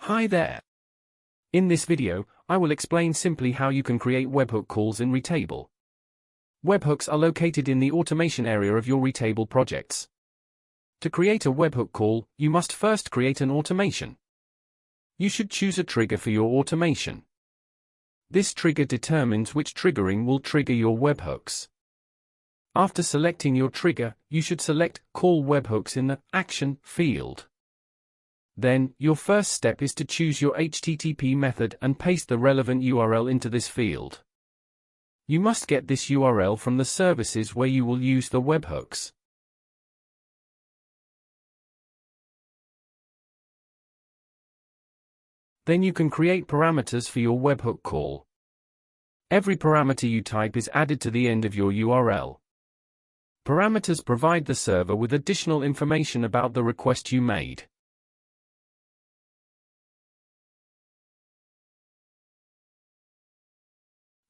Hi there. In this video, I will explain simply how you can create webhook calls in Retable. Webhooks are located in the automation area of your Retable projects. To create a webhook call, you must first create an automation. You should choose a trigger for your automation. This trigger determines which triggering will trigger your webhooks. After selecting your trigger, you should select Call Webhooks in the Action field. Then, your first step is to choose your HTTP method and paste the relevant URL into this field. You must get this URL from the services where you will use the webhooks. Then you can create parameters for your webhook call. Every parameter you type is added to the end of your URL. Parameters provide the server with additional information about the request you made.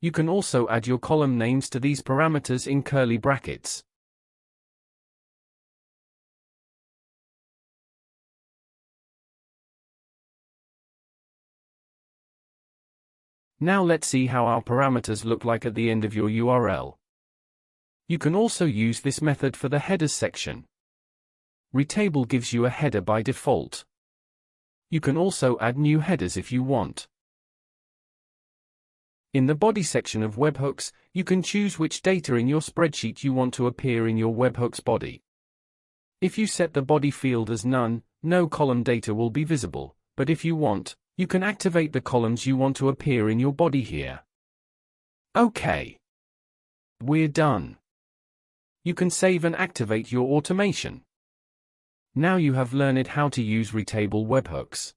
You can also add your column names to these parameters in curly brackets. Now let's see how our parameters look like at the end of your URL. You can also use this method for the headers section. Retable gives you a header by default. You can also add new headers if you want. In the body section of webhooks, you can choose which data in your spreadsheet you want to appear in your webhook's body. If you set the body field as none, no column data will be visible, but if you want, you can activate the columns you want to appear in your body here. OK. We're done. You can save and activate your automation. Now you have learned how to use Retable webhooks.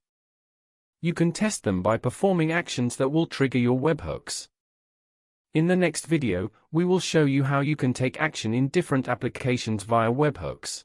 You can test them by performing actions that will trigger your webhooks. In the next video, we will show you how you can take action in different applications via webhooks.